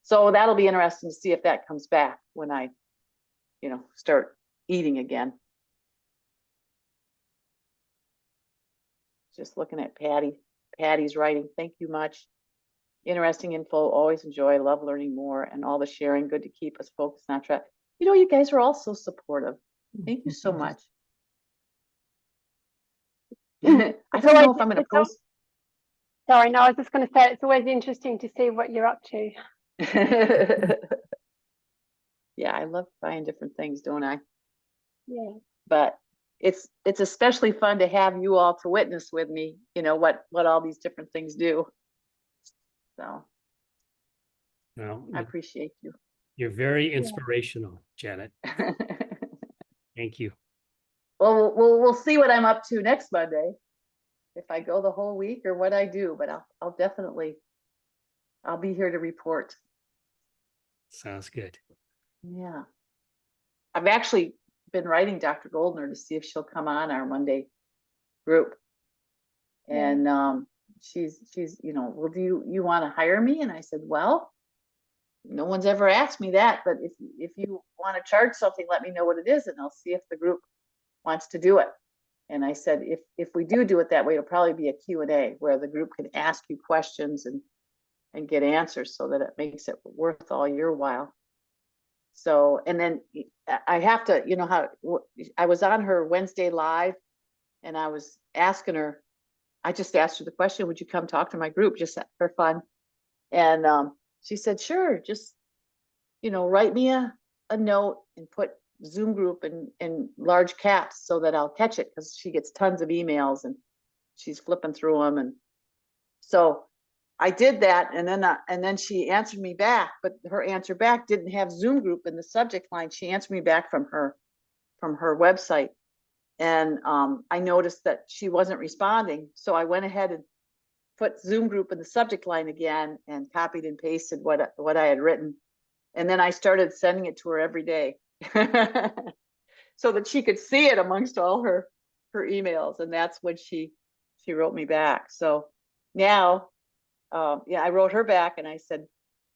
So that'll be interesting to see if that comes back when I, start eating again. Just looking at Patty's writing. Thank you much. Interesting info. Always enjoy. Love learning more and all the sharing. Good to keep us focused on track. You guys are all so supportive. Thank you so much. I don't know if I'm going to post. Sorry, no, I was just going to say it's always interesting to see what you're up to. Yeah, I love trying different things, don't I? Yeah. But it's especially fun to have you all to witness with me, what all these different things do. So Well, I appreciate you. you're very inspirational, Janet. Thank you. Well, we'll see what I'm up to next Monday, if I go the whole week or what I do, but I'll definitely, I'll be here to report. Sounds good. Yeah. I've actually been writing Dr. Goldner to see if she'll come on our Monday group. And she's, well, do you want to hire me? And I said, well, no one's ever asked me that, but if you want to charge something, let me know what it is, and I'll see if the group wants to do it. And I said, if we do it that way, it'll probably be a Q&A where the group can ask you questions and get answers, so that it makes it worth all your while. So, and then I have to, how I was on her Wednesday live, and I was asking her, I just asked her the question, would you come talk to my group just for fun? And she said, sure, just, write me a note and put Zoom group in large caps so that I'll catch it, because she gets tons of emails and she's flipping through them. And so I did that, and then she answered me back, but her answer back didn't have Zoom group in the subject line. She answered me back from her website, and I noticed that she wasn't responding. So I went ahead and put Zoom group in the subject line again and copied and pasted what I had written, and then I started sending it to her every day so that she could see it amongst all her emails. And that's when she wrote me back. So now, I wrote her back and I said,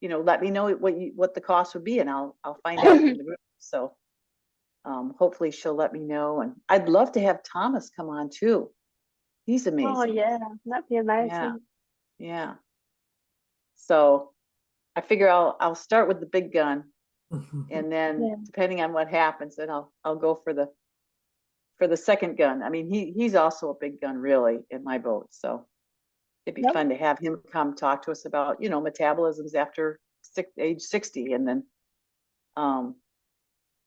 let me know what the cost would be, and I'll find out from the group. So hopefully she'll let me know. And I'd love to have Thomas come on too. He's amazing. Oh yeah, that'd be amazing. Yeah. So I figure I'll start with the big gun, and then depending on what happens, then I'll go for the second gun. I mean, he's also a big gun really in my boat. So it'd be fun to have him come talk to us about, metabolisms after age 60. And then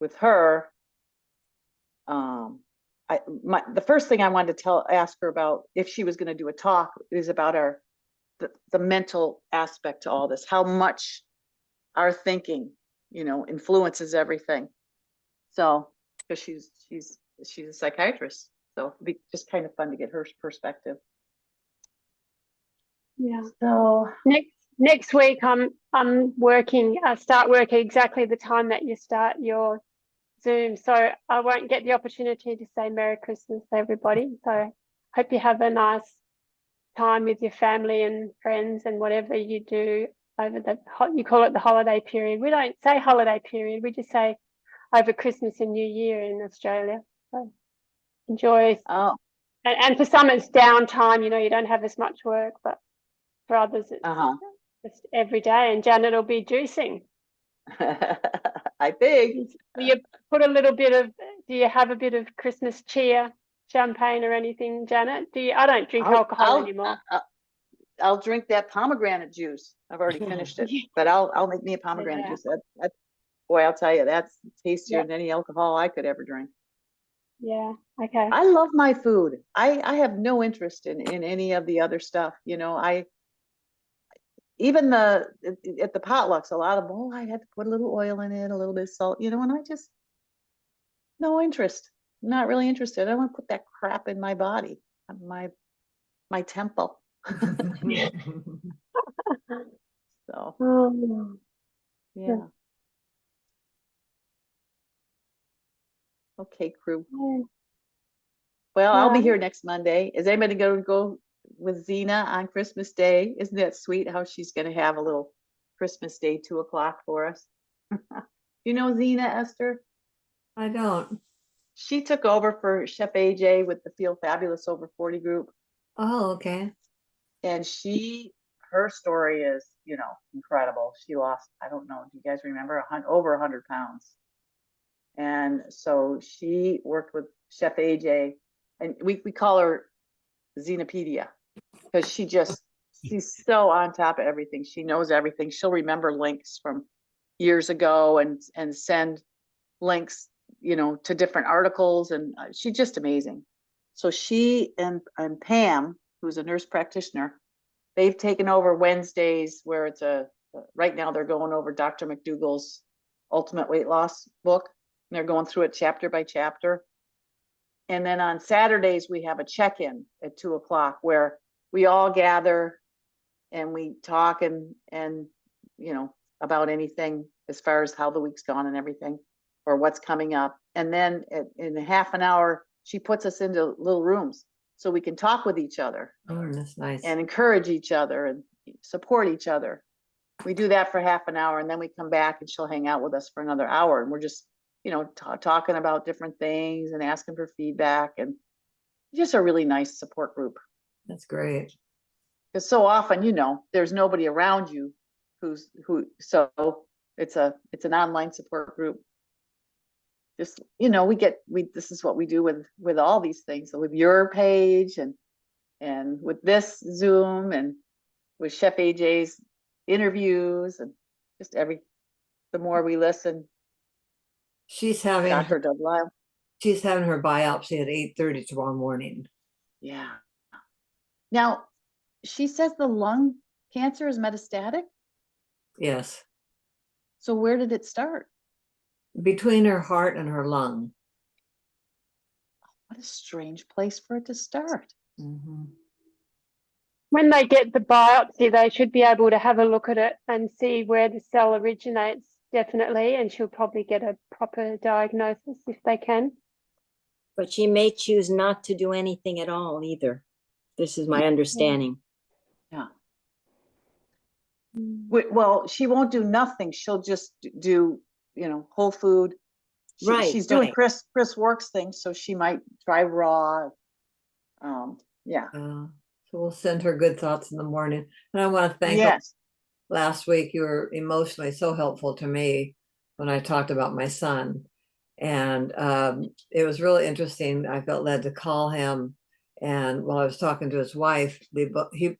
with her, the first thing I wanted to ask her about, if she was going to do a talk, is about the mental aspect to all this, how much our thinking, influences everything. So, because she's a psychiatrist, so it'd be just kind of fun to get her perspective. Yeah. So next week I'm working. I start work at exactly the time that you start your Zoom, so I won't get the opportunity to say Merry Christmas to everybody. So hope you have a nice time with your family and friends and whatever you do over you call it the holiday period. We don't say holiday period, we just say over Christmas and New Year in Australia. So enjoy. Oh. And for some it's downtime, you don't have as much work, but for others it's just every day. And Janet will be juicing. I think. Do you put a little bit of, do you have a bit of Christmas cheer, champagne or anything, Janet? I don't drink alcohol anymore. I'll drink that pomegranate juice. I've already finished it, but I'll make me a pomegranate juice. Boy, I'll tell you, that's tastier than any alcohol I could ever drink. Yeah. Okay. I love my food. I have no interest in any of the other stuff. Even at the potlucks, a lot of I had to put a little oil in it, a little bit of salt, and I just no interest. not really interested. I don't want to put that crap in my body, my temple. So, Oh, yeah. Okay, crew. yeah. Well, I'll be Right. here next Monday. Is anybody going to go with Zena on Christmas Day? Isn't that sweet how she's going to have a little Christmas Day 2 o'clock for us? You know Zena, Esther? I don't. She took over for Chef AJ with the Feel Fabulous Over 40 group. Oh, okay. And her story is, incredible. She lost, I don't know, do you guys remember, over 100 pounds. And so she worked with Chef AJ, and we call her Xenopedia, because she's so on top of everything. She knows everything. She'll remember links from years ago and send links, to different articles, and she's just amazing. So she and Pam, who's a nurse practitioner, they've taken over Wednesdays, where it's right now they're going over Dr. McDougall's Ultimate Weight Loss book. And they're going through it chapter by chapter. And then on Saturdays, we have a check-in at 2 o'clock where we all gather and we talk and about anything as far as how the week's gone and everything, or what's coming up. And then in a half an hour, she puts us into little rooms so we can talk with each other Oh, that's nice. and encourage each other and support each other. We do that for half an hour, and then we come back and she'll hang out with us for another hour. And we're just, talking about different things and asking for feedback, and just a really nice support group. That's great. Because so often, there's nobody around you so it's an online support group. Just, this is what we do with all these things. So with your page and with this Zoom and with Chef AJ's interviews, and just the more we listen, She's having got her deadline. she's having her biopsy at 8:30 tomorrow morning. Yeah. Now, she says the lung cancer is metastatic. Yes. So where did it start? Between her heart and her lung. What a strange place for it to start. Mm-hmm. When they get the biopsy, they should be able to have a look at it and see where the cell originates, definitely, and she'll probably get a proper diagnosis if they can. But she may choose not to do anything at all either. This is my understanding. Yeah. Well, she won't do nothing. She'll just do, whole food. Right, She's doing right. Chris Works things, so she might try raw. Yeah. So we'll send her good thoughts in the morning. And I want to thank her. Yes. Last week, you were emotionally so helpful to me when I talked about my son. And it was really interesting. I felt led to call him. And while I was talking to his wife,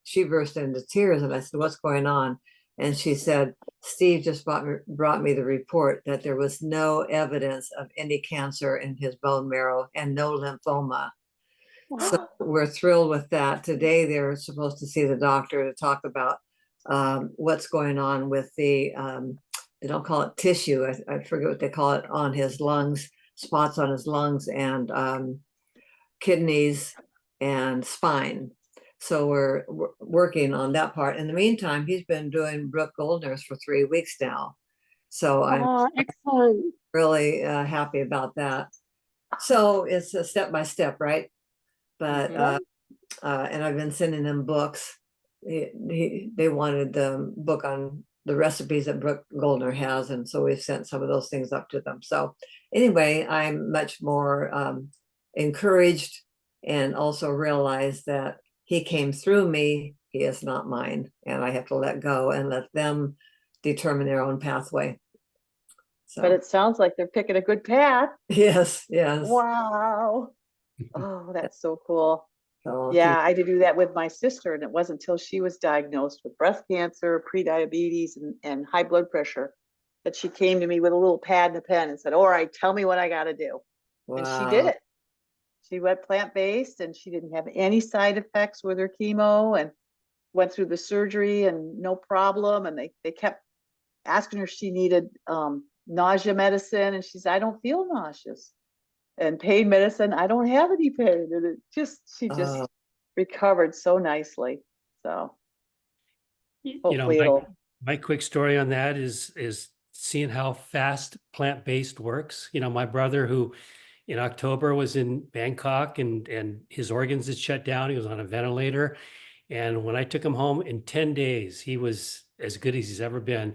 she burst into tears. And I said, "What's going on?" And she said, "Steve just brought me the report that there was no evidence of any cancer in his bone marrow and no lymphoma." So we're thrilled with that. Today, they're supposed to see the doctor to talk about what's going on with the, they don't call it tissue. I forget what they call it, on his lungs, spots on his lungs and kidneys and spine. So we're working on that part. In the meantime, he's been doing Brooke Goldner's for 3 weeks now. So I'm Excellent. really happy about that. So it's a step by step, right? But and I've been sending them books. They wanted the book on the recipes that Brooke Goldner has, and so we've sent some of those things up to them. So anyway, I'm much more encouraged, and also realize that he came through me. He is not mine, and I have to let go and let them determine their own pathway. So, But it sounds like they're picking a good path. yes. Wow. Oh, that's so cool. So, Yeah, I did do that with my sister, and it wasn't until she was diagnosed with breast cancer, prediabetes, and high blood pressure that she came to me with a little pad and a pen and said, "All right, tell me what I got to do." And she did it. She went plant-based, and she didn't have any side effects with her chemo, and went through the surgery and no problem. And they kept asking her if she needed nausea medicine, and she said, "I don't feel nauseous." and pain medicine. I don't have any pain. And she just Uh, recovered so nicely. So You know, hopefully it'll, my quick story on that is seeing how fast plant-based works. You know, my brother who in October was in Bangkok and his organs had shut down. He was on a ventilator. And when I took him home in 10 days, he was as good as he's ever been.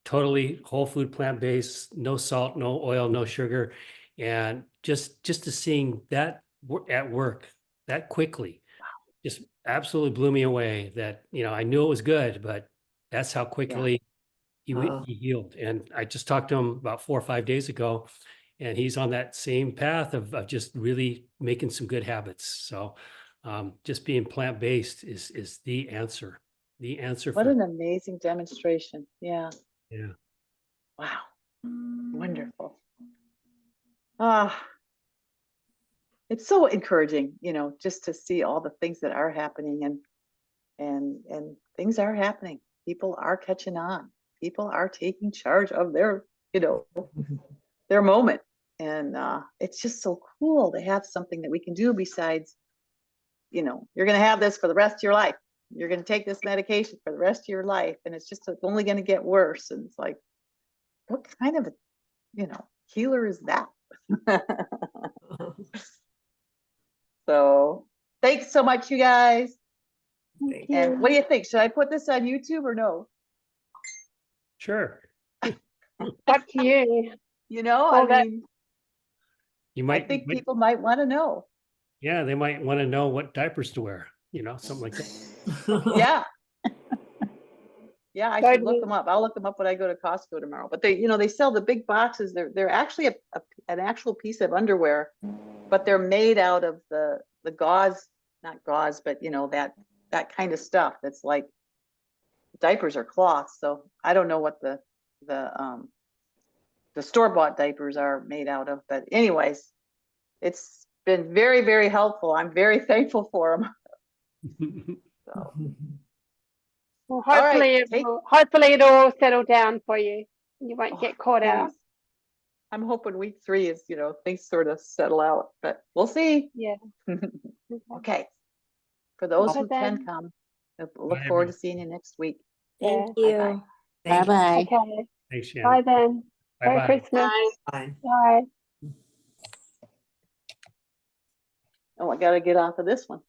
Totally whole food, plant-based, no salt, no oil, no sugar. And just to seeing that at work that quickly just absolutely blew me away that, you know, I knew it was good, but that's how quickly he healed. And I just talked to him about 4 or 5 days ago, and he's on that same path of just really making some good habits. So just being plant-based is the answer. The answer what for an amazing demonstration. Yeah. yeah. Wow. Wonderful. Ah, it's so encouraging, you know, just to see all the things that are happening and things are happening. People are catching on. People are taking charge of their, you know, their moment. And it's just so cool to have something that we can do besides, you know, you're going to have this for the rest of your life. You're going to take this medication for the rest of your life. And it's just only going to get worse. And it's like, what kind of, you know, healer is that? So thanks so much, you guys. Thank And what do you think? Should I put this on YouTube or no? Sure. Up to you. You know, Well, I that- mean, You I might, think people might want to know. yeah, they might want to know what diapers to wear, you know, something like that. Yeah. Yeah, I should look Totally. them up. I'll look them up when I go to Costco tomorrow. But they, you know, they sell the big boxes. They're actually an actual piece of underwear, but they're made out of the gauze, not gauze, but you know, that kind of stuff. That's like diapers are cloth. So I don't know what the store-bought diapers are made out of. But anyways, it's been very, very helpful. I'm very thankful for them. So, Well, all right, hopefully it'll all settle down for you. You won't oh, get caught out. please. I'm hoping week 3 is, you know, things sort of settle out, but we'll see. Yeah. Okay. For those Okay, who can then. come, I look Bye, forward to everyone. seeing you next week. Thank Yeah. you. Bye-bye. Thank you. Bye-bye. Okay. Thanks, Bye Shannon. then. Merry Bye-bye. Christmas. Fine. Bye. Oh, I gotta get off of this one.